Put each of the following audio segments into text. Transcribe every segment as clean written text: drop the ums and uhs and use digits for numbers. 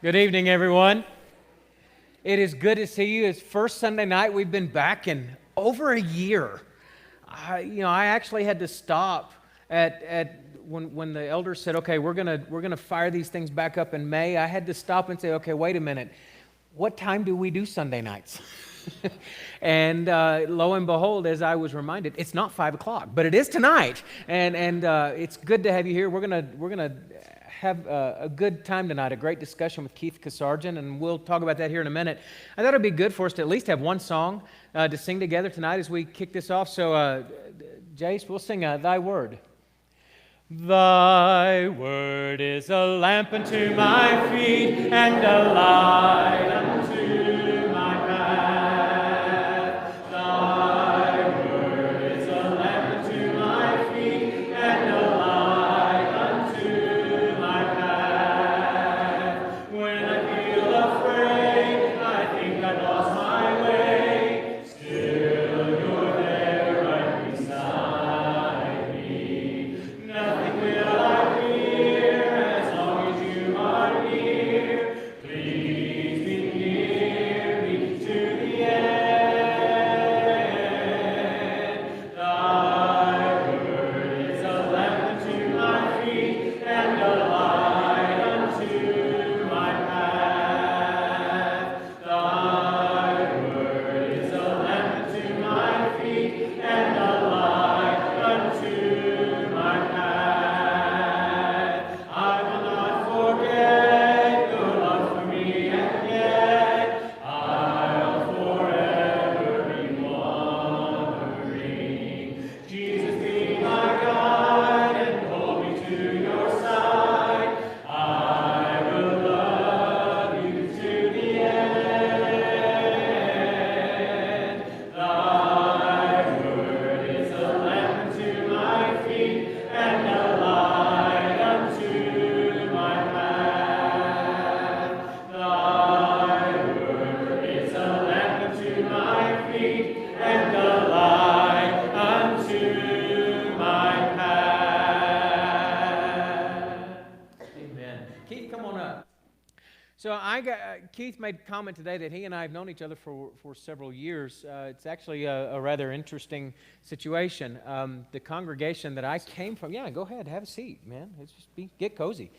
Good evening, everyone. It is good to see you. It's first Sunday night. We've been back in over a year. I actually had to stop at when the elders said, "Okay, we're gonna fire these things back up in May." I had to stop and say, "Okay, wait a minute. What time do we do Sunday nights?" And lo and behold, as I was reminded, it's not 5:00, but it is tonight. And it's good to have you here. We're gonna have a good time tonight, a great discussion with Keith Kasarjian, and we'll talk about that here in a minute. I thought it'd be good for us to at least have one song to sing together tonight as we kick this off. So, Jace, we'll sing Thy Word. Thy word is a lamp unto my feet and a light unto my path. Thy word is a lamp unto my feet and a light unto my path. When I feel afraid, I think I've lost my way. Still you're there right beside me. Nothing will I fear as long as you are near. Please be near me to the end. Thy word is a lamp unto my feet and a light unto my path. Thy word is a lamp unto my feet and a light unto my path. I will not forget your love for me, and yet I'll forever be wondering. Jesus, be my guide and hold me to your side. I will love you to the end. Thy word is a lamp unto my feet and a light unto my path. Thy word is a lamp unto my feet and a light unto my path. Amen. Keith, come on up. So Keith made a comment today that he and I have known each other for several years. It's actually a rather interesting situation. The congregation that I came from, yeah, go ahead, have a seat, man. It's just get cozy.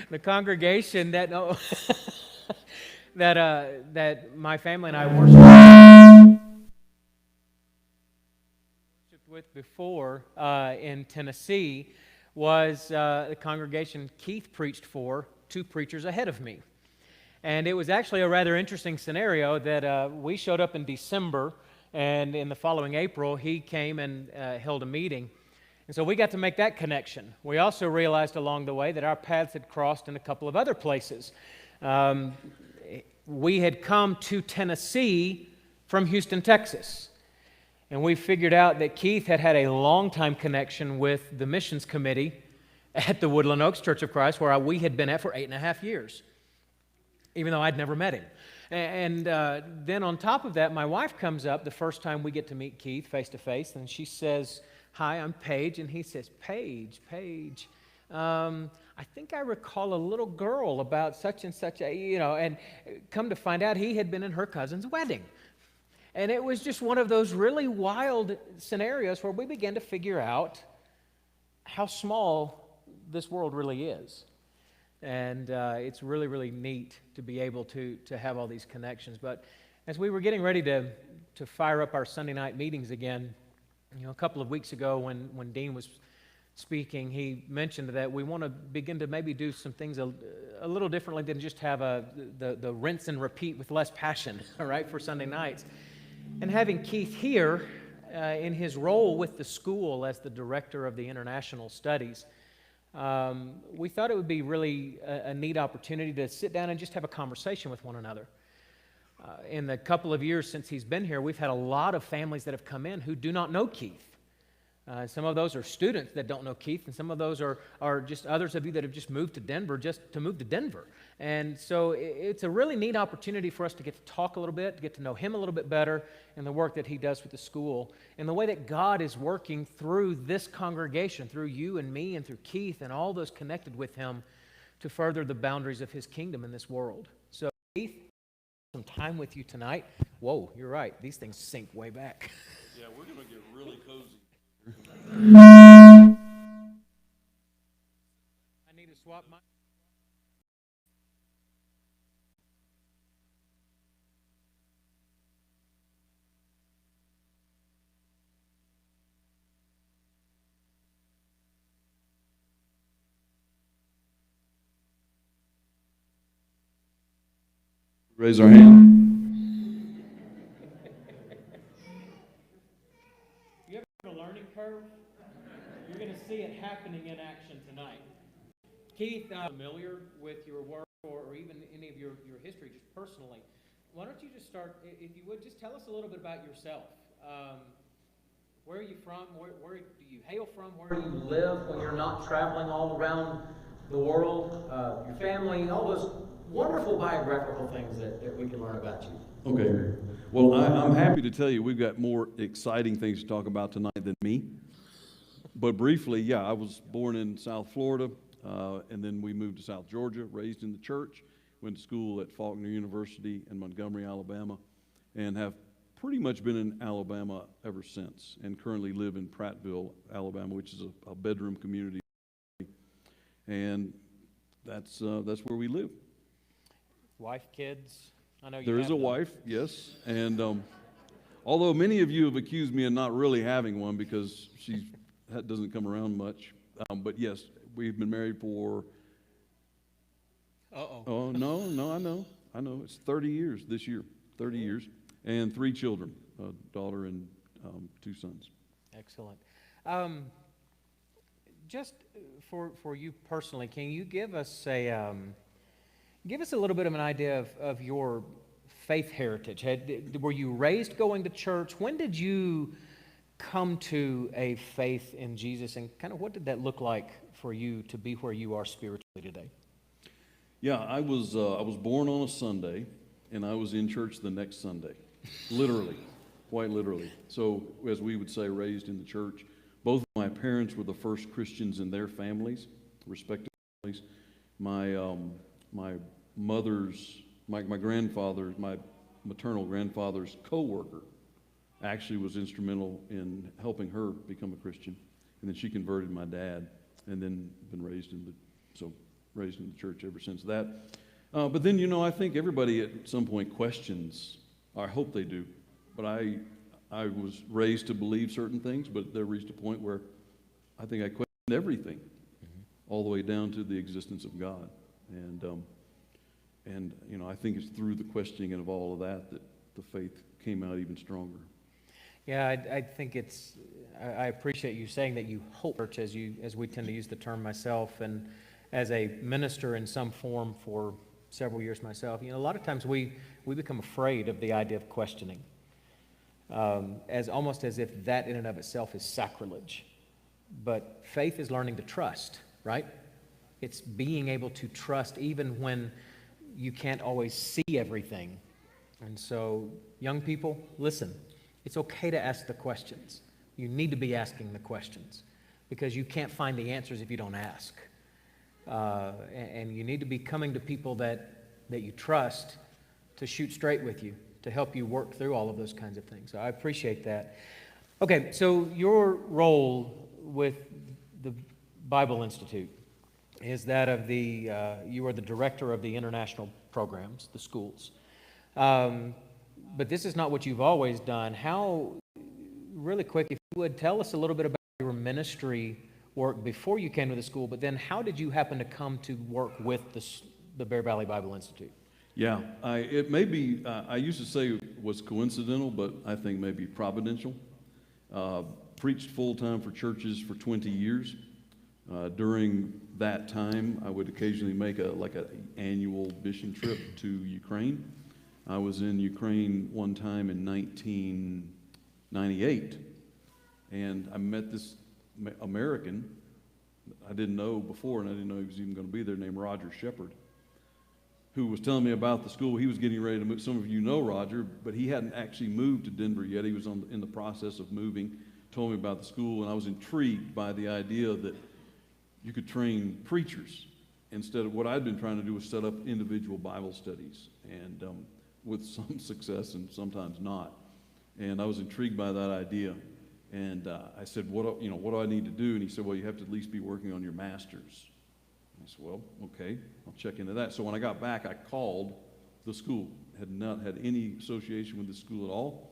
The congregation that that my family and I worshiped with before in Tennessee was the congregation Keith preached for 2 preachers ahead of me. And it was actually a rather interesting scenario that we showed up in December, and in the following April, he came and held a meeting. And so we got to make that connection. We also realized along the way that our paths had crossed in a couple of other places. We had come to Tennessee from Houston, Texas. And we figured out that Keith had a long-time connection with the missions committee at the Woodland Oaks Church of Christ, where we had been at for 8.5 years, even though I'd never met him. And then on top of that, my wife comes up the first time we get to meet Keith face-to-face, and she says, "Hi, I'm Paige." And he says, Paige. I think I recall a little girl about such and such, and come to find out he had been in her cousin's wedding. And it was just one of those really wild scenarios where we began to figure out how small this world really is. And it's really, really neat to be able to have all these connections. But as we were getting ready to fire up our Sunday night meetings again, a couple of weeks ago when Dean was speaking, he mentioned that we want to begin to maybe do some things a little differently than just have the rinse and repeat with less passion, all right, for Sunday nights. And having Keith here in his role with the school as the director of the international studies, we thought it would be really a neat opportunity to sit down and just have a conversation with one another. In the couple of years since he's been here, we've had a lot of families that have come in who do not know Keith. Some of those are students that don't know Keith, and some of those are just others of you that have just moved to Denver just to move to Denver. And so it's a really neat opportunity for us to get to talk a little bit, to get to know him a little bit better and the work that he does with the school, and the way that God is working through this congregation, through you and me and through Keith and all those connected with him to further the boundaries of His kingdom in this world. So, Keith, some time with you tonight. Whoa, you're right. These things sink way back. Yeah, we're going to get really cozy. I need to swap my... Raise our hand. You ever have a learning curve? You're going to see it happening in action tonight. Keith, I'm familiar with your work or even any of your history just personally. Why don't you just start, if you would, just tell us a little bit about yourself. Where are you from? Where do you hail from? Where do you live when you're not traveling all around the world? Your family, all those wonderful biographical things that we can learn about you. Okay. Well, I'm happy to tell you we've got more exciting things to talk about tonight than me. But briefly, yeah, I was born in South Florida, and then we moved to South Georgia, raised in the church, went to school at Faulkner University in Montgomery, Alabama, and have pretty much been in Alabama ever since, and currently live in Prattville, Alabama, which is a bedroom community, and that's where we live. Wife, kids? I know you There is have a them. wife, yes, and although many of you have accused me of not really having one because she doesn't come around much, but yes, we've been married for... Uh-oh. Oh, no, I know. It's 30 years this year, 30 years, and 3 children, a daughter and 2 sons. Excellent. Just for you personally, can you give us a little bit of an idea of your faith heritage? Were you raised going to church? When did you come to a faith in Jesus, and kind of what did that look like for you to be where you are spiritually today? Yeah, I was born on a Sunday, and I was in church the next Sunday, literally, quite literally. So, as we would say, raised in the church. Both of my parents were the first Christians in their families, respective families. My grandfather, my maternal grandfather's co-worker, actually was instrumental in helping her become a Christian, and then she converted my dad, and then been raised in the church ever since that. But then, I think everybody at some point questions. I hope they do. But I was raised to believe certain things, but there reached a point where I think I questioned everything, all the way down to the existence of God. And I think it's through the questioning of all of that the faith came out even stronger. Yeah, I think I appreciate you saying that you hope church, as we tend to use the term myself, and as a minister in some form for several years myself, a lot of times we become afraid of the idea of questioning, as almost as if that in and of itself is sacrilege. But faith is learning to trust, right? It's being able to trust even when you can't always see everything. And so, young people, listen. It's okay to ask the questions. You need to be asking the questions because you can't find the answers if you don't ask. And you need to be coming to people that you trust to shoot straight with you, to help you work through all of those kinds of things. So I appreciate that. Okay, so your role with the Bible Institute is that of you are the director of the international programs, the schools. But this is not what you've always done. How, really quick, if you would, tell us a little bit about your ministry work before you came to the school, but then how did you happen to come to work with the Bear Valley Bible Institute? Yeah, it may be, I used to say it was coincidental, but I think maybe providential. Preached full-time for churches for 20 years. During that time, I would occasionally make an annual mission trip to Ukraine. I was in Ukraine one time in 1998, and I met this American I didn't know before, and I didn't know he was even going to be there, named Roger Shepard, who was telling me about the school. He was getting ready to move. Some of you know Roger, but he hadn't actually moved to Denver yet. He was in the process of moving, told me about the school, and I was intrigued by the idea that you could train preachers instead of what I'd been trying to do was set up individual Bible studies, and with some success and sometimes not. And I was intrigued by that idea. And I said, what do I need to do? And he said, well, you have to at least be working on your master's. I said, well, okay, I'll check into that. So when I got back, I called the school. Had not had any association with the school at all.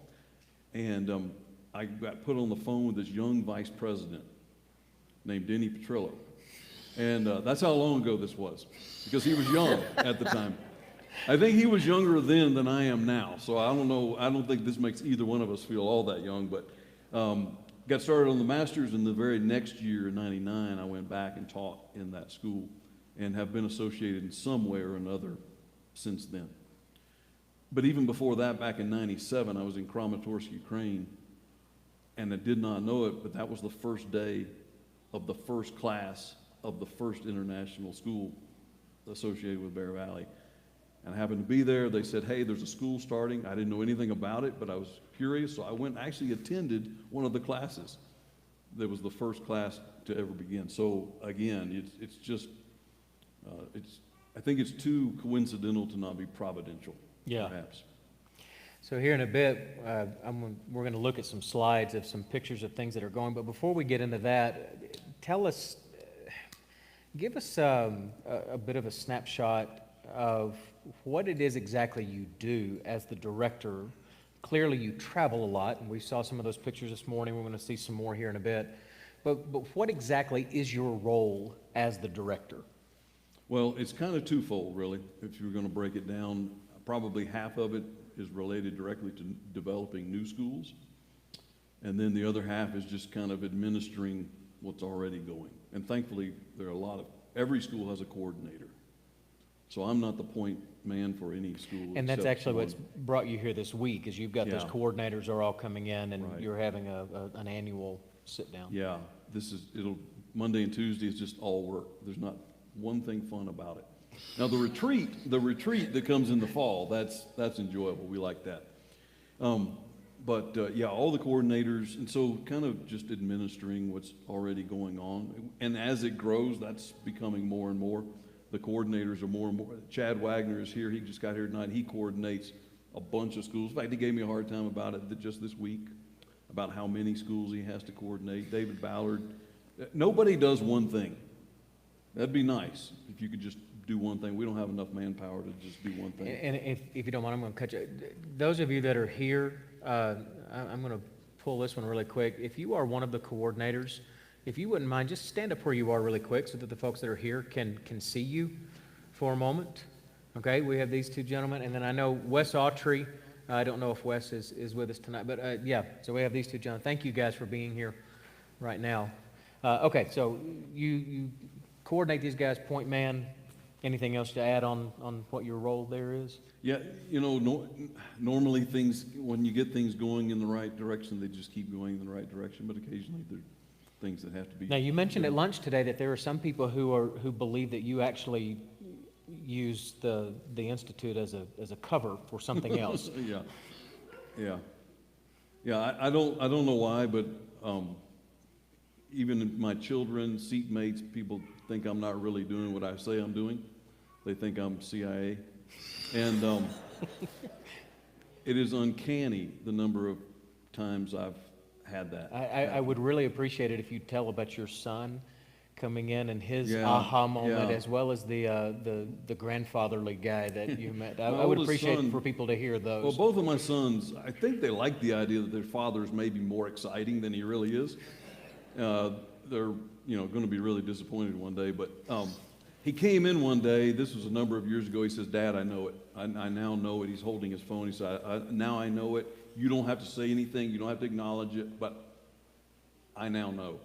And I got put on the phone with this young vice president named Denny Petrillo. And that's how long ago this was, because he was young at the time. I think he was younger then than I am now. So I don't know. I don't think this makes either one of us feel all that young. But got started on the master's, and the very next year, in '99, I went back and taught in that school and have been associated in some way or another since then. But even before that, back in '97, I was in Kramatorsk, Ukraine, and I did not know it, but that was the first day of the first class of the first international school associated with Bear Valley. And I happened to be there. They said, hey, there's a school starting. I didn't know anything about it, but I was curious, so I went and actually attended one of the classes. That was the first class to ever begin. So again, it's just, I think it's too coincidental to not be providential, perhaps. So here in a bit, we're going to look at some slides of some pictures of things that are going. But before we get into that, give us a bit of a snapshot of what it is exactly you do as the director. Clearly you travel a lot, and we saw some of those pictures this morning. We're going to see some more here in a bit. But what exactly is your role as the director? Well, it's kind of twofold, really. If you were going to break it down, probably half of it is related directly to developing new schools. And then the other half is just kind of administering what's already going. And thankfully, there are every school has a coordinator. So I'm not the point man for any school. And that's actually what's brought you here this week, is you've got those coordinators are all coming in, and you're having an annual sit down. Yeah, Monday and Tuesday is just all work. There's not one thing fun about it. Now the retreat that comes in the fall, that's enjoyable. We like that. But all the coordinators, and so kind of just administering what's already going on. And as it grows, that's becoming more and more. The coordinators are more and more. Chad Wagner is here. He just got here tonight. He coordinates a bunch of schools. In fact, he gave me a hard time about it just this week, about how many schools he has to coordinate. David Ballard. Nobody does one thing. That'd be nice if you could just do one thing. We don't have enough manpower to just do one thing. And if you don't mind, I'm going to cut you. Those of you that are here, I'm going to pull this one really quick. If you are one of the coordinators, if you wouldn't mind, just stand up where you are really quick so that the folks that are here can see you for a moment. Okay, we have these two gentlemen, and then I know Wes Autry. I don't know if Wes is with us tonight, but so we have these two gentlemen. Thank you guys for being here right now. Okay, so you coordinate these guys, point man. Anything else to add on what your role there is? Yeah, normally when you get things going in the right direction, they just keep going in the right direction, but occasionally there things that have to be. Now, you mentioned at lunch today that there are some people who believe that you actually use the Institute as a cover for something else. Yeah. I don't know why, but even my children, seatmates, people think I'm not really doing what I say I'm doing. They think I'm CIA, and it is uncanny the number of times I've had that. I would really appreciate it if you'd tell about your son coming in and his aha moment, as well as the grandfatherly guy that you met. I would appreciate for people to hear those. Well, both of my sons, I think they like the idea that their father is maybe more exciting than he really is. They're going to be really disappointed one day, but he came in one day. This was a number of years ago. He says, "Dad, I know it. I now know it." He's holding his phone. He said, "Now I know it. You don't have to say anything. You don't have to acknowledge it, but I now know."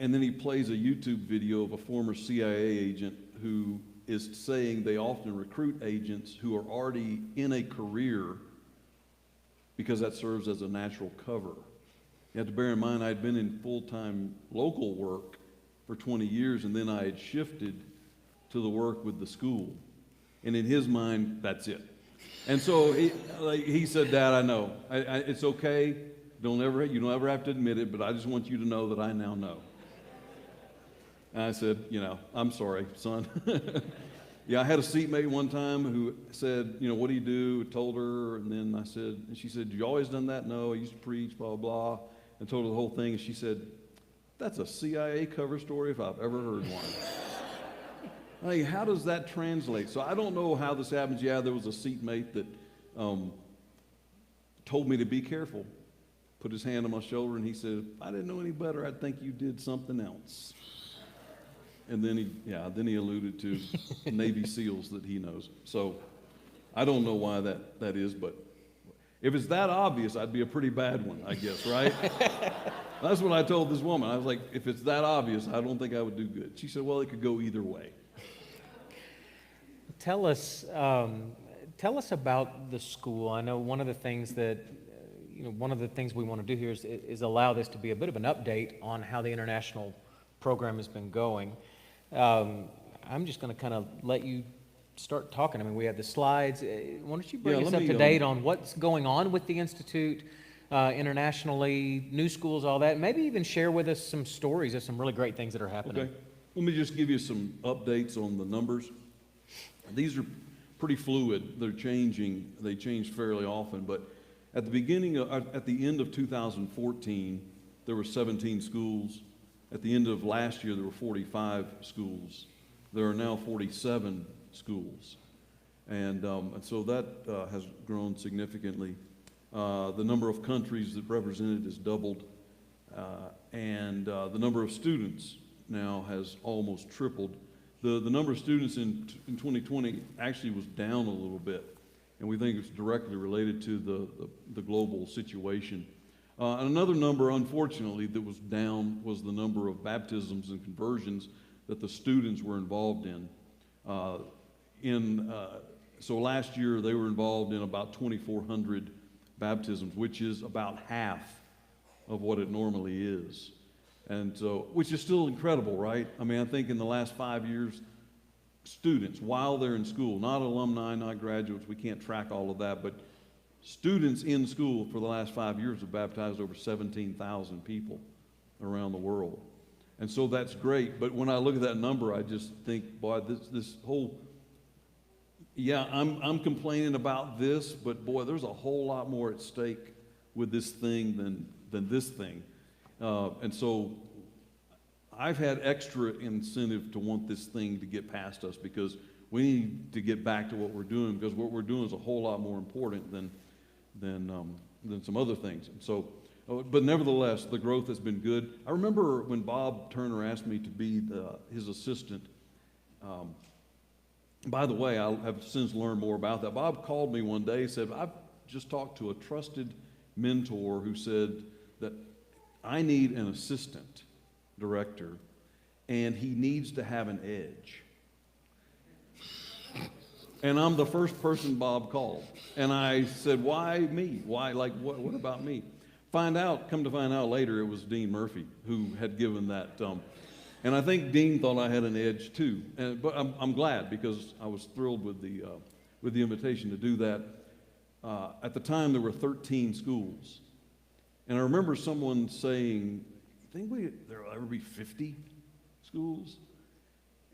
And then he plays a YouTube video of a former CIA agent who is saying they often recruit agents who are already in a career because that serves as a natural cover. You have to bear in mind, I had been in full-time local work for 20 years, and then I had shifted to the work with the school. And in his mind, that's it. And so he said, "Dad, I know. It's okay. You don't ever have to admit it, but I just want you to know that I now know." And I said, I'm sorry, son. Yeah, I had a seatmate one time who said, what do you do? I told her, and then and she said, you always done that? No, I used to preach, blah, blah, blah. And told her the whole thing, and she said, that's a CIA cover story if I've ever heard one. Like, how does that translate? So I don't know how this happens. Yeah, there was a seatmate that told me to be careful. Put his hand on my shoulder, and he said, if I didn't know any better, I'd think you did something else. And then he alluded to Navy SEALs that he knows. So I don't know why that is, but if it's that obvious, I'd be a pretty bad one, I guess, right? That's what I told this woman. I was like, if it's that obvious, I don't think I would do good. She said, well, it could go either way. Tell us about the school. I know one of the things we want to do here is allow this to be a bit of an update on how the international program has been going. I'm just going to kind of let you start talking. I mean, we have the slides. Why don't you bring us up to date on what's going on with the Institute internationally, new schools, all that. Maybe even share with us some stories of some really great things that are happening. Okay. Let me just give you some updates on the numbers. These are pretty fluid. They're changing. They change fairly often. But at the end of 2014, there were 17 schools. At the end of last year, there were 45 schools. There are now 47 schools. And so that has grown significantly. The number of countries that represented has doubled. And the number of students now has almost tripled. The number of students in 2020 actually was down a little bit. And we think it's directly related to the global situation. And another number, unfortunately, that was down was the number of baptisms and conversions that the students were involved in. So last year, they were involved in about 2,400 baptisms, which is about half of what it normally is. And so, which is still incredible, right? I mean, I think in the last 5 years, students, while they're in school, not alumni, not graduates, we can't track all of that, but students in school for the last 5 years have baptized over 17,000 people around the world. And so that's great. But when I look at that number, I just think, boy, this whole, I'm complaining about this, but boy, there's a whole lot more at stake with this thing than this thing. And so I've had extra incentive to want this thing to get past us because we need to get back to what we're doing, because what we're doing is a whole lot more important than some other things. And so, but nevertheless, the growth has been good. I remember when Bob Turner asked me to be his assistant. By the way, I have since learned more about that. Bob called me one day and said, I've just talked to a trusted mentor who said that I need an assistant director, and he needs to have an edge. And I'm the first person Bob called. And I said, why me? Why, what about me? Come to find out later, it was Dean Murphy who had given that. And I think Dean thought I had an edge too. But I'm glad, because I was thrilled with the invitation to do that. At the time, there were 13 schools. And I remember someone saying, think there will ever be 50 schools?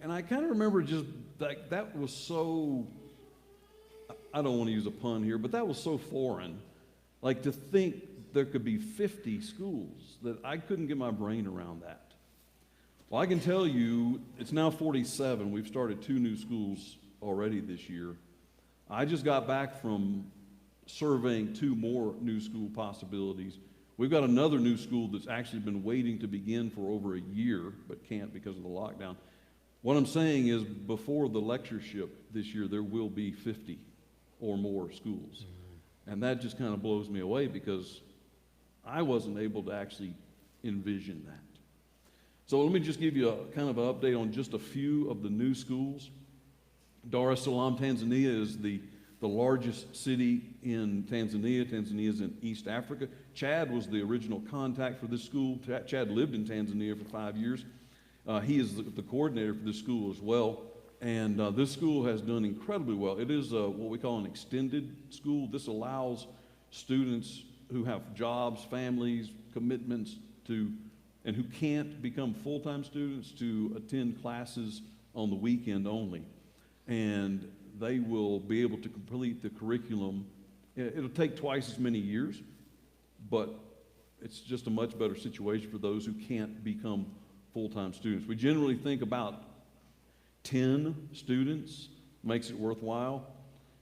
And I kind of remember just that was so, I don't want to use a pun here, but that was so foreign. Like, to think there could be 50 schools, that I couldn't get my brain around that. Well, I can tell you, it's now 47. We've started 2 new schools already this year. I just got back from surveying 2 more new school possibilities. We've got another new school that's actually been waiting to begin for over a year, but can't because of the lockdown. What I'm saying is, before the lectureship this year, there will be 50 or more schools. Mm-hmm. And that just kind of blows me away, because I wasn't able to actually envision that. So let me just give you a kind of an update on just a few of the new schools. Dar es Salaam, Tanzania is the largest city in Tanzania. Tanzania is in East Africa. Chad was the original contact for this school. Chad lived in Tanzania for 5 years. He is the coordinator for this school as well. And this school has done incredibly well. It is what we call an extended school. This allows students who have jobs, families, commitments to and who can't become full-time students to attend classes on the weekend only. And they will be able to complete the curriculum. It'll take twice as many years, but it's just a much better situation for those who can't become full-time students. We generally think about 10 students makes it worthwhile.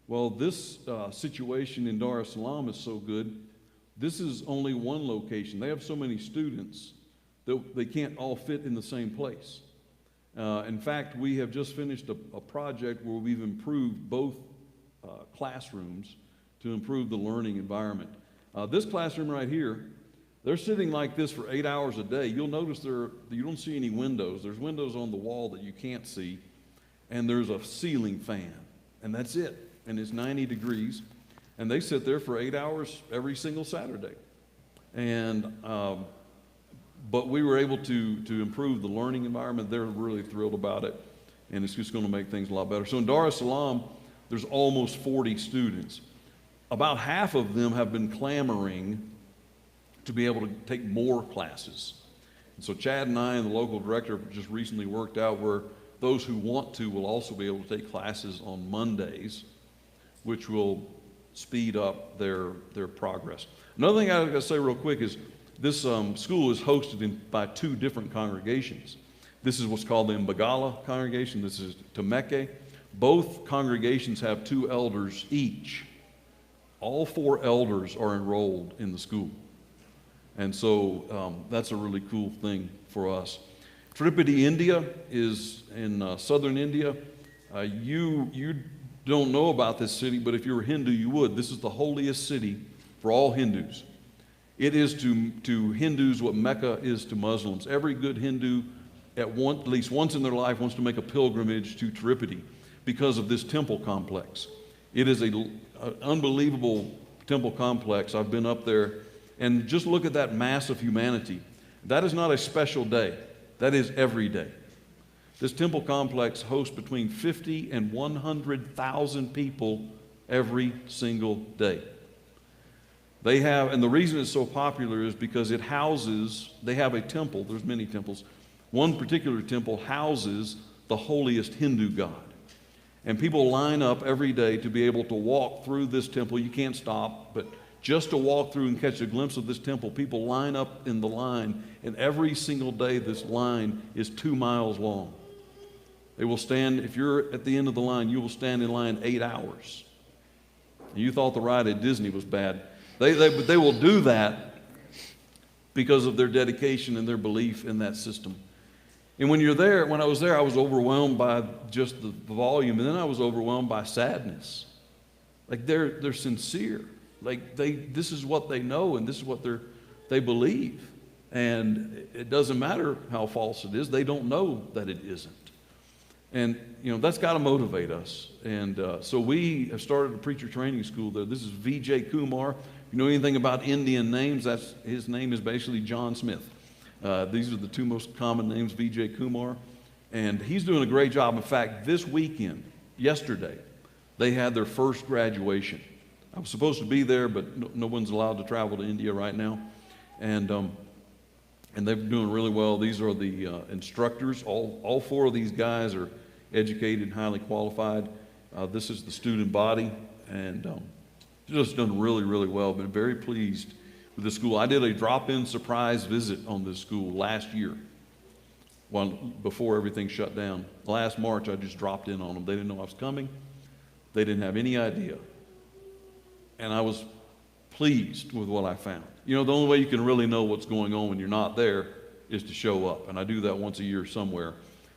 Well, this situation in Dar es Salaam is so good. This is only one location. They have so many students that they can't all fit in the same place. In fact, we have just finished a project where we've improved both classrooms to improve the learning environment. This classroom right here, they're sitting like this for 8 hours a day. You'll notice you don't see any windows. There's windows on the wall that you can't see, and there's a ceiling fan, and that's it. And it's 90 degrees, and they sit there for 8 hours every single Saturday. And but we were able to improve the learning environment. They're really thrilled about it, and it's just going to make things a lot better. So in Dar es Salaam, there's almost 40 students. About half of them have been clamoring to be able to take more classes. And so Chad and I and the local director just recently worked out where those who want to will also be able to take classes on Mondays, which will speed up their progress. Another thing I've got to say real quick is this school is hosted by two different congregations. This is what's called the Mbagala congregation. This is Temeke. Both congregations have 2 elders each. All 4 elders are enrolled in the school. And so that's a really cool thing for us. Tirupati, India is in southern India. You don't know about this city, but if you're a Hindu, you would. This is the holiest city for all Hindus. It is to Hindus what Mecca is to Muslims. Every good Hindu, at least once in their life, wants to make a pilgrimage to Tirupati because of this temple complex. It is an unbelievable temple complex. I've been up there, and just look at that mass of humanity. That is not a special day. That is every day. This temple complex hosts between 50 and 100,000 people every single day. They have, and the reason it's so popular is because it houses, they have a temple, there's many temples. One particular temple houses the holiest Hindu god. And people line up every day to be able to walk through this temple. You can't stop, but just to walk through and catch a glimpse of this temple, people line up in the line, and every single day this line is 2 miles long. They will stand, if you're at the end of the line, you will stand in line 8 hours. And you thought the ride at Disney was bad. They will do that because of their dedication and their belief in that system. And when I was there, I was overwhelmed by just the volume, and then I was overwhelmed by sadness. Like they're sincere. Like this is what they know, and this is what they believe. And it doesn't matter how false it is. They don't know that it isn't. And, that's got to motivate us. And so we have started a preacher training school there. This is Vijay Kumar. If you know anything about Indian names, his name is basically John Smith. These are the 2 most common names, Vijay Kumar. And he's doing a great job. In fact, this weekend, yesterday, they had their first graduation. I was supposed to be there, but no one's allowed to travel to India right now. And they're doing really well. These are the instructors. All 4 of these guys are educated and highly qualified. This is the student body, and just done really, really well. Been very pleased with the school. I did a drop-in surprise visit on this school last year, before everything shut down. Last March, I just dropped in on them. They didn't know I was coming. They didn't have any idea. And I was pleased with what I found. The only way you can really know what's going on when you're not there is to show up. And I do that once a year somewhere.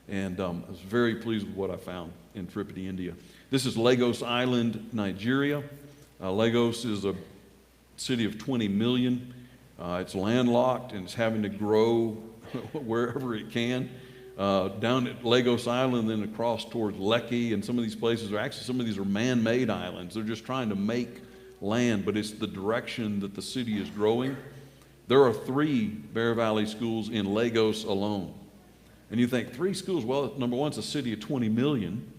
And I was very pleased with what I found in Tirupati, India. This is Lagos Island, Nigeria. Lagos is a city of 20 million. It's landlocked, and it's having to grow wherever it can. Down at Lagos Island, then across towards Lekki, and some of these places some of these are man-made islands. They're just trying to make land, but it's the direction that the city is growing. There are 3 Bear Valley schools in Lagos alone. And you think, 3 schools? Well, number one, it's a city of 20 million.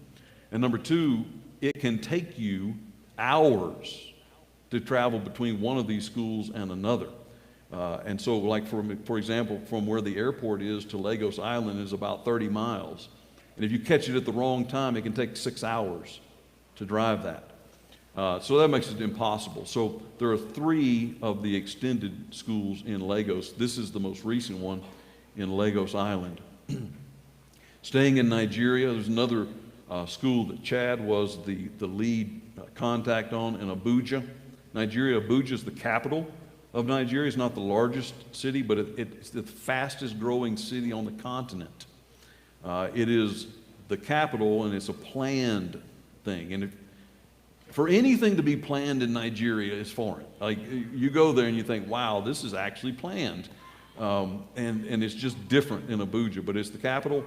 And number 2, it can take you hours to travel between one of these schools and another. And so, like, for example, from where the airport is to Lagos Island is about 30 miles. And if you catch it at the wrong time, it can take 6 hours to drive that. So that makes it impossible. So there are 3 of the extended schools in Lagos. This is the most recent one in Lagos Island. Staying in Nigeria, there's another school that Chad was the lead contact on in Abuja, Nigeria. Abuja is the capital of Nigeria. It's not the largest city, but it's the fastest growing city on the continent. It is the capital, and it's a planned thing. And for anything to be planned in Nigeria is foreign. Like, you go there and you think, wow, this is actually planned. And it's just different in Abuja, but it's the capital.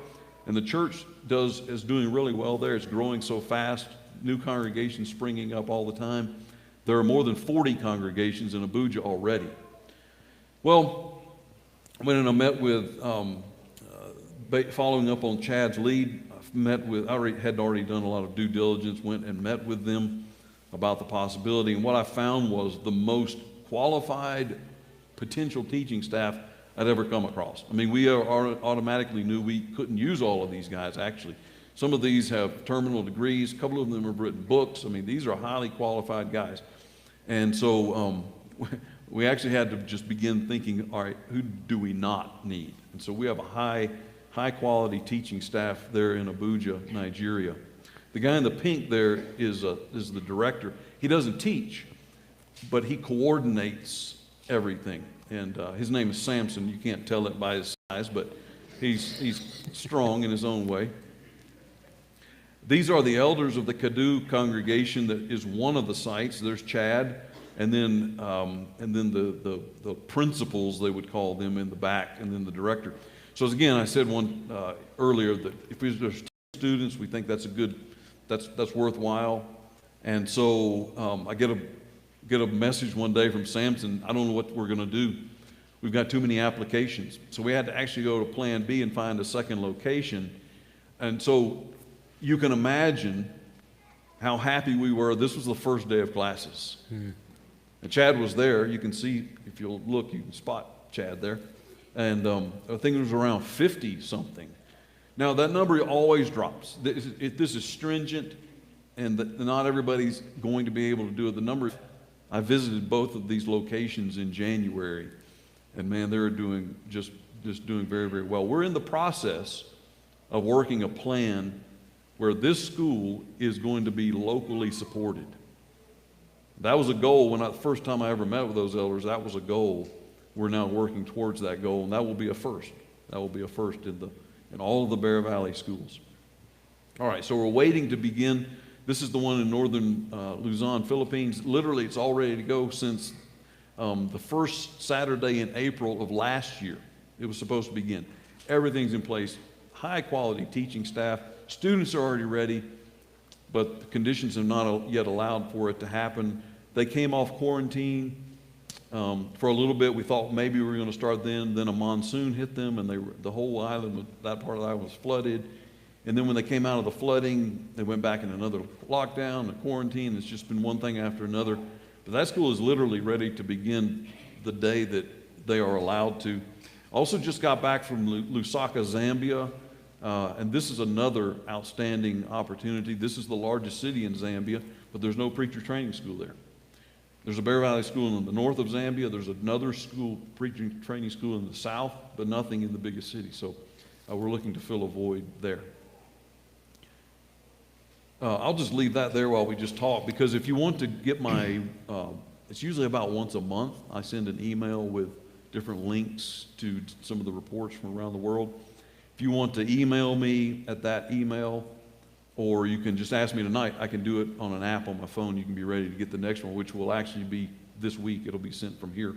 And the church is doing really well there. It's growing so fast, new congregations springing up all the time. There are more than 40 congregations in Abuja already. Well, I went and I met with, following up on Chad's lead, I had already done a lot of due diligence, went and met with them about the possibility. And what I found was the most qualified potential teaching staff I'd ever come across. I mean, we automatically knew we couldn't use all of these guys, actually. Some of these have terminal degrees. A couple of them have written books. I mean, these are highly qualified guys. And so we actually had to just begin thinking, all right, who do we not need? And so we have a high quality teaching staff there in Abuja, Nigeria. The guy in the pink there is the director. He doesn't teach, but he coordinates everything. And his name is Samson. You can't tell it by his size, but he's strong in his own way. These are the elders of the Kadu congregation that is one of the sites. There's Chad, and then the principals, they would call them, in the back, and then the director. So again, I said earlier that if there's students, we think that's worthwhile. And so I get a message one day from Samson. I don't know what we're going to do. We've got too many applications. So we had to actually go to Plan B and find a second location. And so you can imagine how happy we were. This was the first day of classes. And Chad was there. You can see, if you'll look, you can spot Chad there. And I think it was around 50 something. Now that number always drops. This is stringent, and not everybody's going to be able to do it. The number, I visited both of these locations in January, and man, they're doing just doing very, very well. We're in the process of working a plan where this school is going to be locally supported. That was a goal the first time I ever met with those elders. That was a goal. We're now working towards that goal, and that will be a first. That will be a first in all of the Bear Valley schools. All right, so we're waiting to begin. This is the one in northern Luzon, Philippines. Literally, it's all ready to go since the first Saturday in April of last year. It was supposed to begin. Everything's in place. High quality teaching staff. Students are already ready, but the conditions have not yet allowed for it to happen. They came off quarantine for a little bit. We thought maybe we were going to start then. Then a monsoon hit them, and the whole island, that part of the island was flooded. And then when they came out of the flooding, they went back in another lockdown, a quarantine. It's just been one thing after another. But that school is literally ready to begin the day that they are allowed to. Also just got back from Lusaka, Zambia. And this is another outstanding opportunity. This is the largest city in Zambia, but there's no preacher training school there. There's a Bear Valley school in the north of Zambia. There's another preacher training school in the south, but nothing in the biggest city. So we're looking to fill a void there. I'll just leave that there while we just talk, because if you want to get it's usually about once a month. I send an email with different links to some of the reports from around the world. If you want to email me at that email, or you can just ask me tonight, I can do it on an app on my phone. You can be ready to get the next one, which will actually be this week. It'll be sent from here.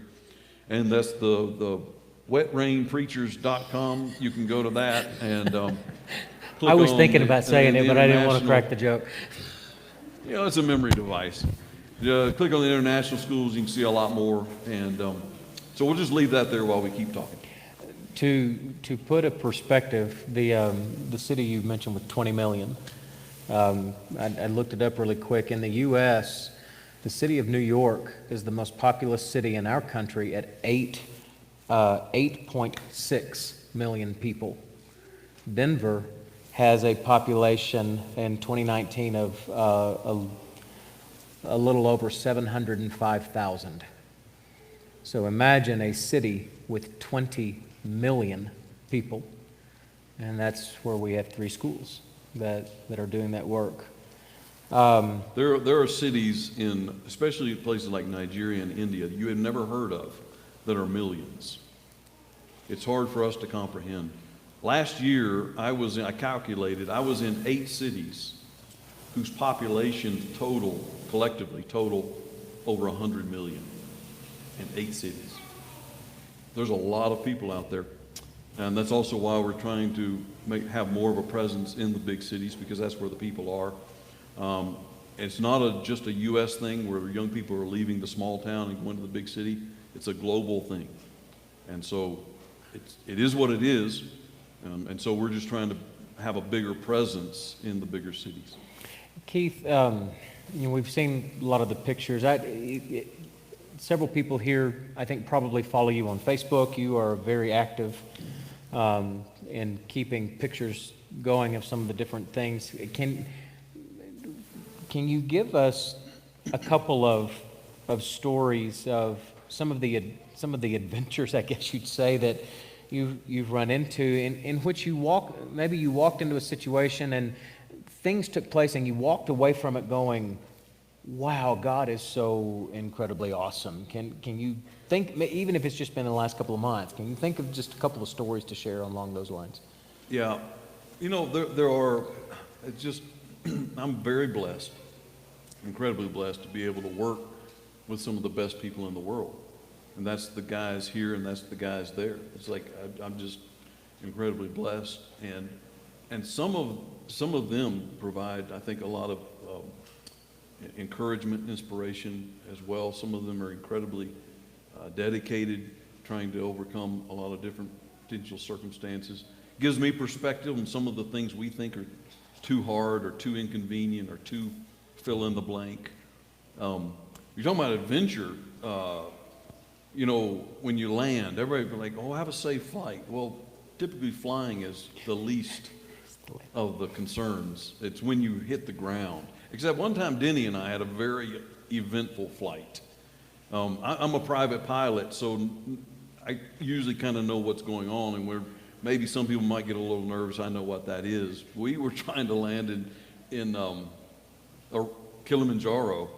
And that's the wetrainpreachers.com. You can go to that and I was thinking about saying it, but I didn't want to crack the joke. You know, it's a memory device. Click on the international schools. You can see a lot more. And so we'll just leave that there while we keep talking. To put a perspective, the city you mentioned with 20 million, I looked it up really quick. In the U.S., the city of New York is the most populous city in our country at 8 8.6 million people. Denver has a population in 2019 of a little over 705,000. So imagine a city with 20 million people, and that's where we have 3 schools that are doing that work. There are cities in, especially places like Nigeria and India, you had never heard of that are millions. It's hard for us to comprehend. Last year, I calculated, I was in 8 cities whose population collectively total over 100 million in 8 cities. There's a lot of people out there. And that's also why we're trying to have more of a presence in the big cities, because that's where the people are. It's not just a U.S. thing where young people are leaving the small town and going to the big city. It's a global thing. And so it is what it is. And so we're just trying to have a bigger presence in the bigger cities. Keith, we've seen a lot of the pictures. Several people here, I think, probably follow you on Facebook. You are very active in keeping pictures going of some of the different things. Can you give us a couple of stories of some of the adventures, I guess you'd say, that you've run into in which you walked into a situation and things took place and you walked away from it going, wow, God is so incredibly awesome. Can you think, even if it's just been in the last couple of months, can you think of just a couple of stories to share along those lines? Yeah, there are, it's just, I'm very blessed, incredibly blessed to be able to work with some of the best people in the world. And that's the guys here and that's the guys there. It's like, I'm just incredibly blessed. And some of them provide, I think, a lot of encouragement, inspiration as well. Some of them are incredibly dedicated, trying to overcome a lot of different potential circumstances. Gives me perspective on some of the things we think are too hard or too inconvenient or too fill in the blank. You're talking about adventure. When you land, everybody's like, oh, have a safe flight. Well, typically flying is the least of the concerns. It's when you hit the ground. Except one time Denny and I had a very eventful flight. I'm a private pilot, so I usually kind of know what's going on, and maybe some people might get a little nervous. I know what that is. We were trying to land in Kilimanjaro,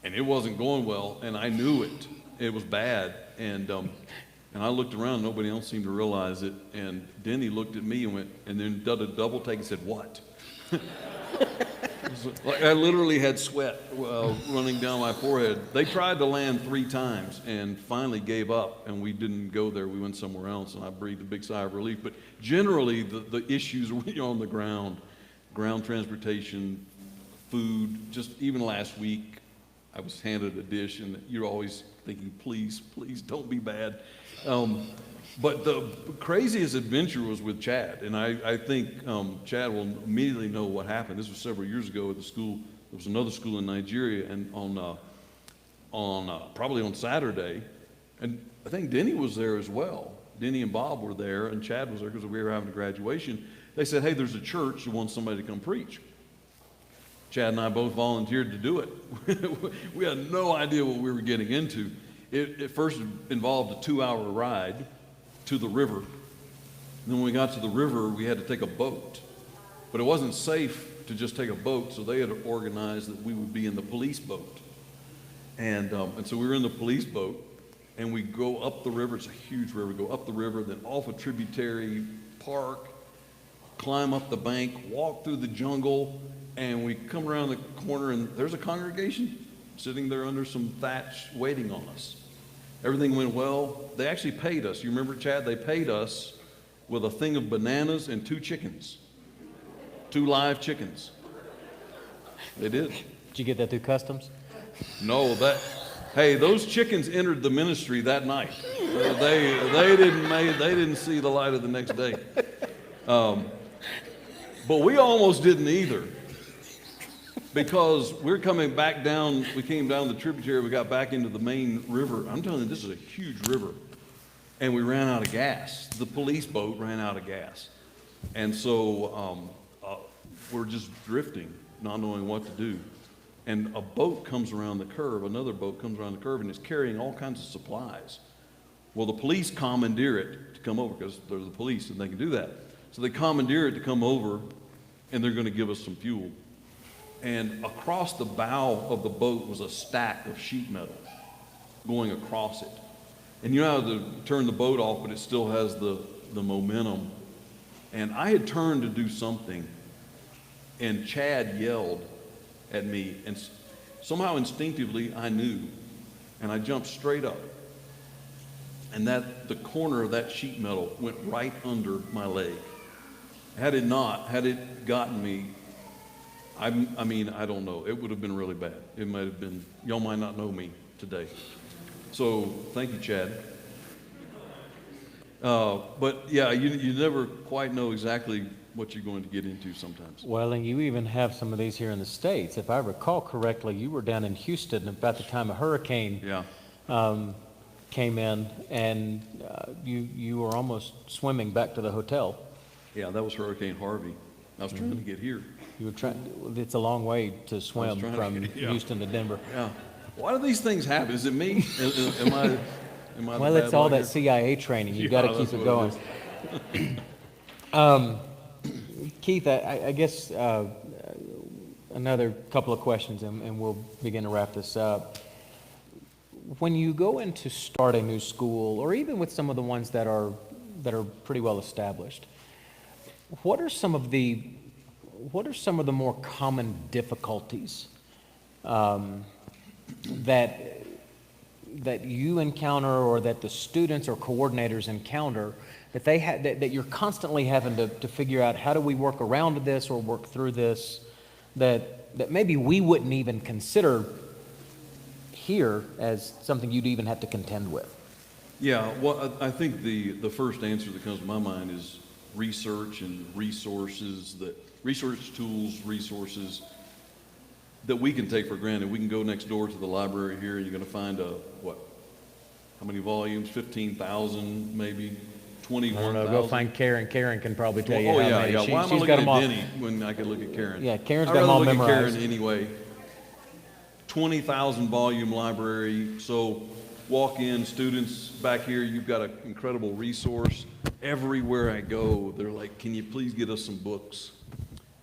and it wasn't going well, and I knew it. It was bad, and I looked around. Nobody else seemed to realize it, and Denny looked at me and went, and then did a double take and said, "What?" Like I literally had sweat running down my forehead. They tried to land 3 times and finally gave up, and we didn't go there. We went somewhere else, and I breathed a big sigh of relief. But generally, the issues when you're on the ground transportation, food. Just even last week, I was handed a dish, and you're always thinking, please don't be bad. But the craziest adventure was with Chad, and I think Chad will immediately know what happened. This was several years ago at the school. There was another school in Nigeria, and probably on Saturday, and I think Denny was there as well. Denny and Bob were there, and Chad was there because we were having a graduation. They said, hey, there's a church that wants somebody to come preach. Chad and I both volunteered to do it. We had no idea what we were getting into. It first involved a 2-hour ride to the river. And then when we got to the river, we had to take a boat. But it wasn't safe to just take a boat, so they had organized that we would be in the police boat. And so we were in the police boat, and we go up the river. It's a huge river. Go up the river, then off a tributary, park, climb up the bank, walk through the jungle, and we come around the corner, and there's a congregation sitting there under some thatch waiting on us. Everything went well. They actually paid us. You remember, Chad? They paid us with a thing of bananas and 2 chickens. 2 live chickens. They did. Did you get that through customs? No, hey, those chickens entered the ministry that night. They didn't see the light of the next day. But we almost didn't either. Because we're coming back down, we came down the tributary, we got back into the main river. I'm telling you, this is a huge river. and we ran out of gas. The police boat ran out of gas. And so we're just drifting, not knowing what to do. And a boat comes around the curve, another boat comes around the curve, and it's carrying all kinds of supplies. Well, the police commandeer it to come over, because they're the police and they can do that. So they commandeer it to come over, and they're going to give us some fuel. And across the bow of the boat was a stack of sheet metal going across it. And you know how to turn the boat off, but it still has the momentum. And I had turned to do something, and Chad yelled at me, and somehow instinctively I knew, and I jumped straight up. And the corner of that sheet metal went right under my leg. Had it gotten me, I mean, I don't know. It would have been really bad. It might have been, y'all might not know me today. So thank you, Chad. But yeah, you never quite know exactly what you're going to get into sometimes. Well, and you even have some of these here in the States. If I recall correctly, you were down in Houston about the time a hurricane came in, and you were almost swimming back to the hotel. Yeah, that was Hurricane Harvey. I was trying to get here. You were trying. It's a long way to swim from Houston to Denver. Yeah. Why do these things happen? Is it me? Am I well, it's all that CIA training. You've got to keep it going. Keith, I guess another couple of questions, and we'll begin to wrap this up. When you go in to start a new school, or even with some of the ones that are pretty well established, what are some of the more common difficulties that you encounter, or that the students or coordinators encounter, that that you're constantly having to figure out, how do we work around this or work through this, that maybe we wouldn't even consider here as something you'd even have to contend with? Yeah, well, I think the first answer that comes to my mind is research and resources, research tools, resources that we can take for granted. We can go next door to the library here, and you're going to find how many volumes? 15,000, maybe 21,000. I don't know. Go find Karen. Karen can probably tell you how many. Yeah. Why am I looking at Denny when I could look at Karen? Yeah, Karen's got them all memorized. I'd rather look at Karen anyway. 20,000 volume library. So walk in, students back here, you've got an incredible resource. Everywhere I go, they're like, can you please get us some books?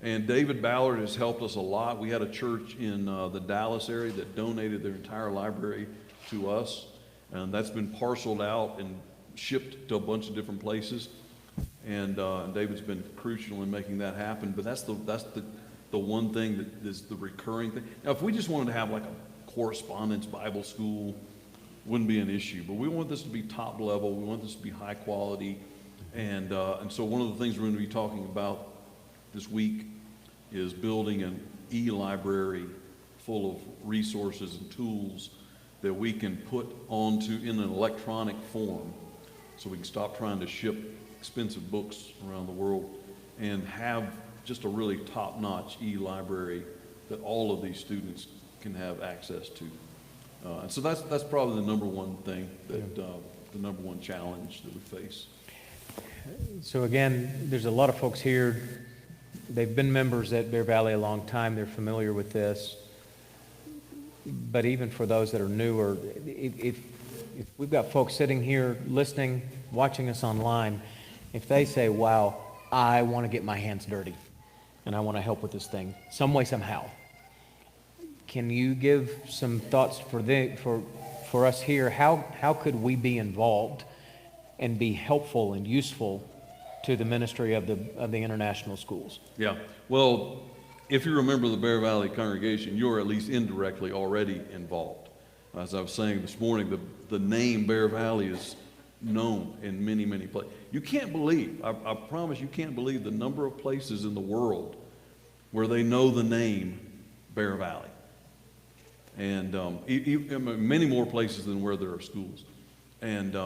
And David Ballard has helped us a lot. We had a church in the Dallas area that donated their entire library to us, and that's been parceled out and shipped to a bunch of different places. And David's been crucial in making that happen. But that's the one thing that is the recurring thing. Now, if we just wanted to have like a correspondence Bible school, wouldn't be an issue. But we want this to be top level. We want this to be high quality. And so one of the things we're going to be talking about this week is building an e-library full of resources and tools that we can put onto in an electronic form, so we can stop trying to ship expensive books around the world and have just a really top-notch e-library that all of these students can have access to. And so that's probably the number one thing, the number one challenge that we face. So again, there's a lot of folks here. They've been members at Bear Valley a long time. They're familiar with this. But even for those that are newer, if we've got folks sitting here listening, watching us online, if they say, wow, I want to get my hands dirty and I want to help with this thing some way, somehow, can you give some thoughts for us here? How could we be involved and be helpful and useful to the ministry of the international schools? Yeah, well, if you're a member of the Bear Valley congregation, you're at least indirectly already involved. As I was saying this morning, the name Bear Valley is known in many, many places. You can't believe, I promise you can't believe the number of places in the world where they know the name Bear Valley. And many more places than where there are schools. And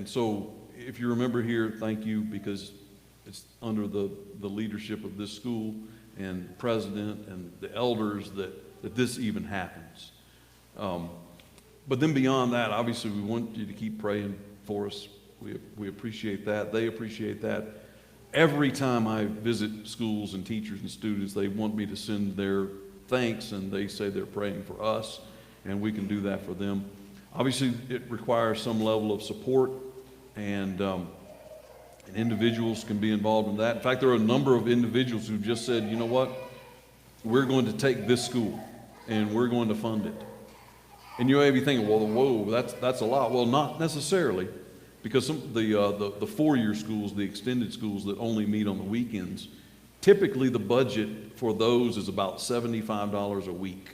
so if you remember here, thank you, because it's under the leadership of this school and president and the elders that this even happens. But then beyond that, obviously we want you to keep praying for us We appreciate that. They appreciate that. Every time I visit schools and teachers and students, they want me to send their thanks, and they say they're praying for us, and we can do that for them. Obviously, it requires some level of support, and individuals can be involved in that. In fact, there are a number of individuals who've just said, you know what, we're going to take this school, and we're going to fund it. And you may be thinking, well, whoa, that's a lot. Well, not necessarily, because some the four-year schools, the extended schools that only meet on the weekends, typically the budget for those is about $75 a week.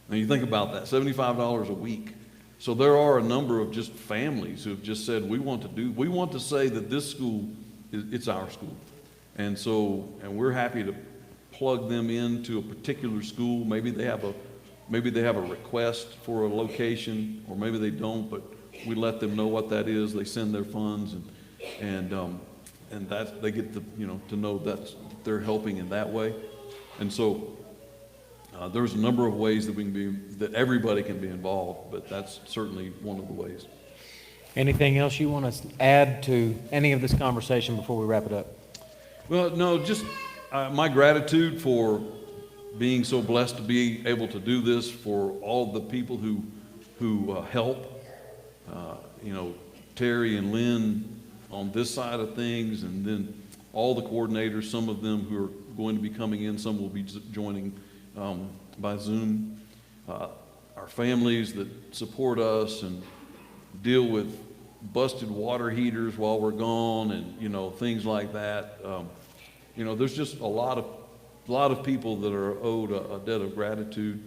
Now you think about that, $75 a week. So there are a number of just families who have just said, we want to say that this school, it's our school. And we're happy to plug them into a particular school. Maybe they have a request for a location, or maybe they don't, but we let them know what that is. They send their funds, and that they get to know that they're helping in that way. And so there's a number of ways that everybody can be involved, but that's certainly one of the ways. Anything else you want to add to any of this conversation before we wrap it up? Well, no, just my gratitude for being so blessed to be able to do this, for all the people who help, Terry and Lynn on this side of things, and then all the coordinators, some of them who are going to be coming in, some will be joining by Zoom, our families that support us and deal with busted water heaters while we're gone, and things like that. There's just a lot of people that are owed a debt of gratitude,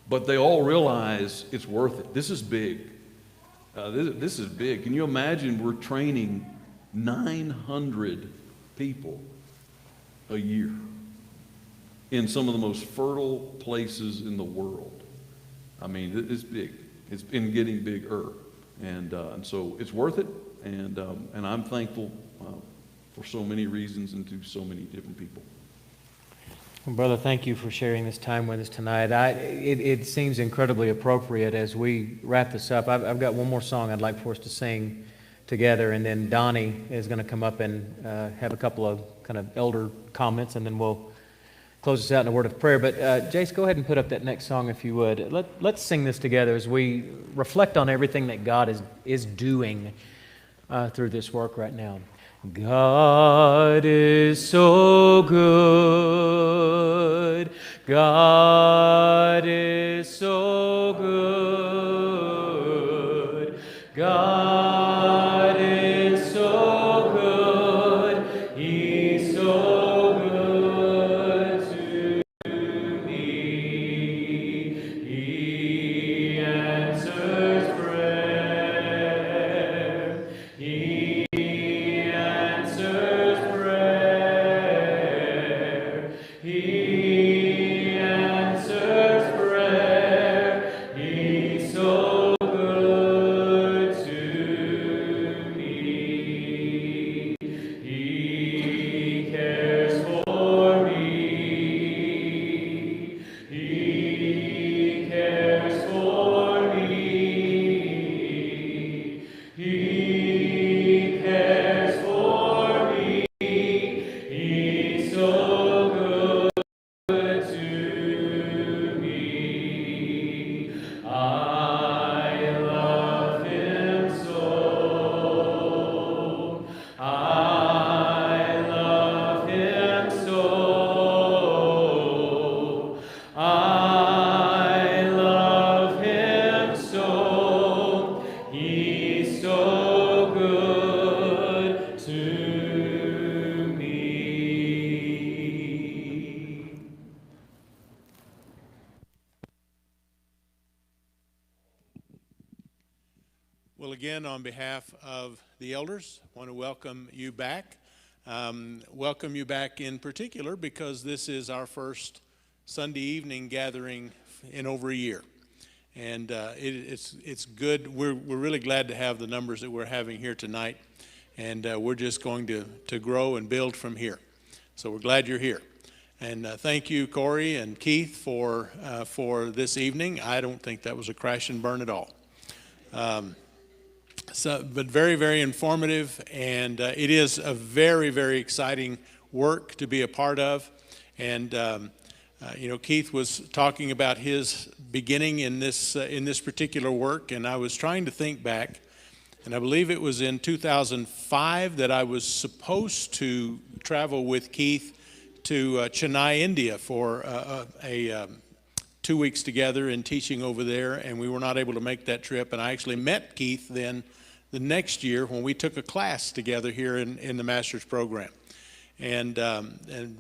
but they all realize it's worth it. This is big. This is big. Can you imagine we're training 900 people a year in some of the most fertile places in the world? I mean, it's big. It's been getting bigger, and so it's worth it. And I'm thankful for so many reasons and to so many different people. Well, brother, thank you for sharing this time with us tonight. It seems incredibly appropriate as we wrap this up. I've got one more song I'd like for us to sing together, and then Donnie is going to come up and have a couple of kind of elder comments, and then we'll close this out in a word of prayer. But Jace, go ahead and put up that next song if you would. Let's sing this together as we reflect on everything that God is doing through this work right now. God is so good. God is so good. God is so good. He's so good to me. He answers prayer. He answers prayer. He answers prayer. He's so good to me. He cares for me. He cares for me. He cares for me. He's so good to me. I love him so. I love him so. I love him so. He's so good to me. Well, again, on behalf of the elders, I want to welcome you back. Welcome you back in particular because this is our first Sunday evening gathering in over a year. And it's good. We're really glad to have the numbers that we're having here tonight. And we're just going to grow and build from here. So we're glad you're here. And thank you, Corey and Keith, for this evening. I don't think that was a crash and burn at all. but very, very informative, and it is a very, very exciting work to be a part of. And Keith was talking about his beginning in this particular work, and I was trying to think back, and I believe it was in 2005 that I was supposed to travel with Keith to Chennai, India, for 2 weeks together and teaching over there, and we were not able to make that trip. And I actually met Keith then the next year when we took a class together here in the master's program, and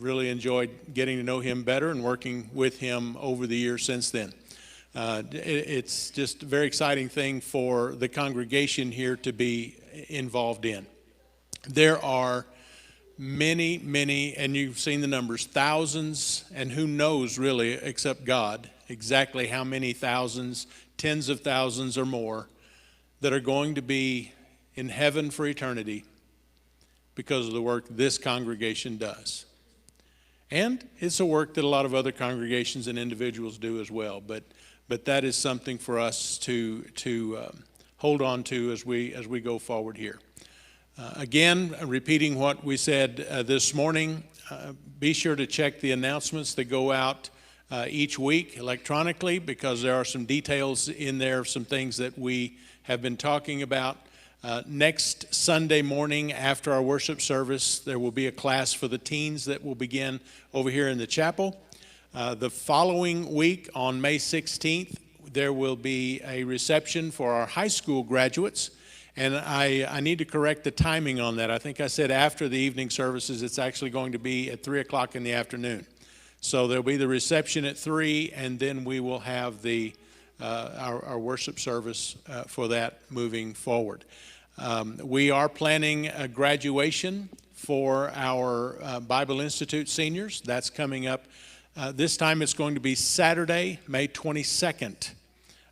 really enjoyed getting to know him better and working with him over the years since then. It's just a very exciting thing for the congregation here to be involved in. There are many, many, and you've seen the numbers, thousands, and who knows really, except God, exactly how many thousands, tens of thousands or more, that are going to be in heaven for eternity because of the work this congregation does. And it's a work that a lot of other congregations and individuals do as well, but that is something for us to hold on to as we go forward here. Again, repeating what we said this morning, be sure to check the announcements that go out each week electronically, because there are some details in there, some things that we have been talking about. Next Sunday morning after our worship service, there will be a class for the teens that will begin over here in the chapel. The following week, on May 16th, there will be a reception for our high school graduates. And I need to correct the timing on that. I think I said after the evening services. It's actually going to be at 3 o'clock in the afternoon. So there'll be the reception at 3, and then we will have our worship service for that moving forward. We are planning a graduation for our Bible Institute seniors. That's coming up. This time it's going to be Saturday, May 22nd.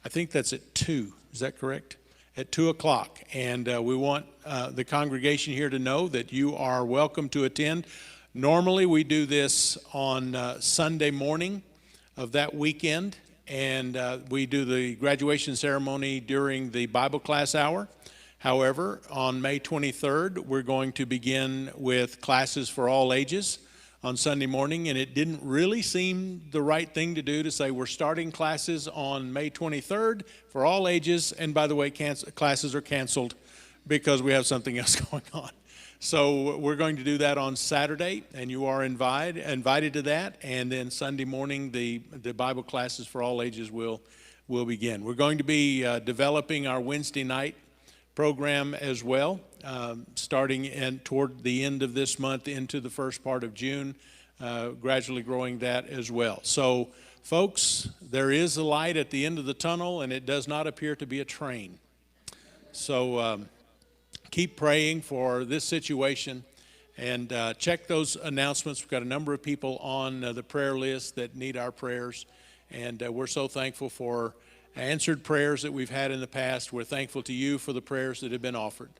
I think that's at 2. Is that correct? At 2 o'clock. And we want the congregation here to know that you are welcome to attend. Normally we do this on Sunday morning of that weekend, and we do the graduation ceremony during the Bible class hour. However, on May 23rd, we're going to begin with classes for all ages on Sunday morning, and it didn't really seem the right thing to do to say we're starting classes on May 23rd for all ages, and by the way, classes are canceled because we have something else going on. So we're going to do that on Saturday, and you are invited to that, and then Sunday morning the Bible classes for all ages will begin. We're going to be developing our Wednesday night program as well, starting toward the end of this month into the first part of June, gradually growing that as well. So, folks, there is a light at the end of the tunnel, and it does not appear to be a train. So keep praying for this situation, and check those announcements. We've got a number of people on the prayer list that need our prayers, and we're so thankful for answered prayers that we've had in the past. We're thankful to you for the prayers that have been offered.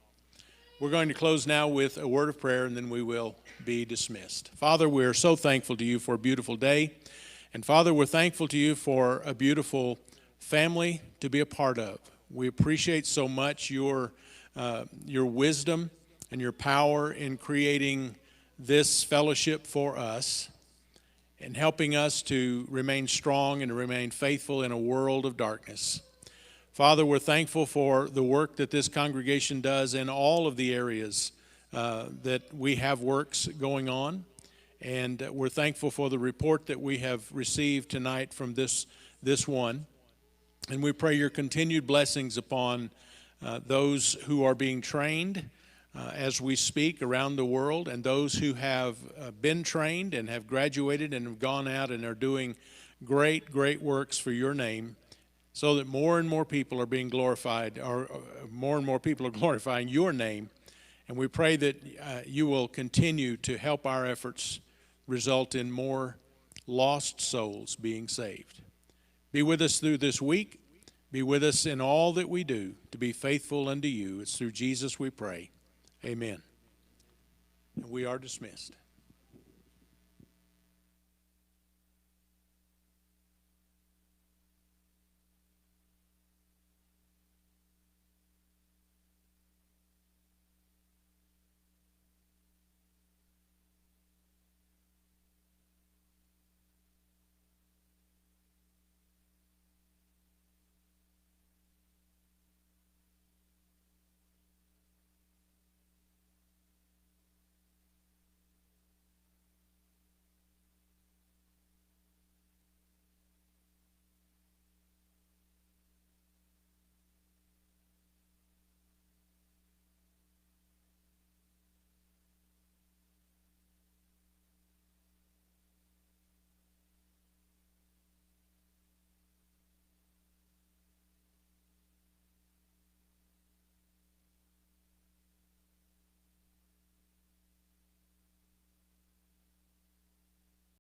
We're going to close now with a word of prayer, and then we will be dismissed. Father, we're so thankful to you for a beautiful day. And Father, we're thankful to you for a beautiful family to be a part of. We appreciate so much your wisdom and your power in creating this fellowship for us, and helping us to remain strong and to remain faithful in a world of darkness. Father, we're thankful for the work that this congregation does in all of the areas that we have works going on. And we're thankful for the report that we have received tonight from this one. And we pray your continued blessings upon those who are being trained as we speak around the world, and those who have been trained and have graduated and have gone out and are doing great, great works for your name, so that more and more people are being glorified, or more and more people are glorifying your name. And we pray that you will continue to help our efforts result in more lost souls being saved. Be with us through this week. Be with us in all that we do to be faithful unto you. It's through Jesus we pray. Amen. And we are dismissed.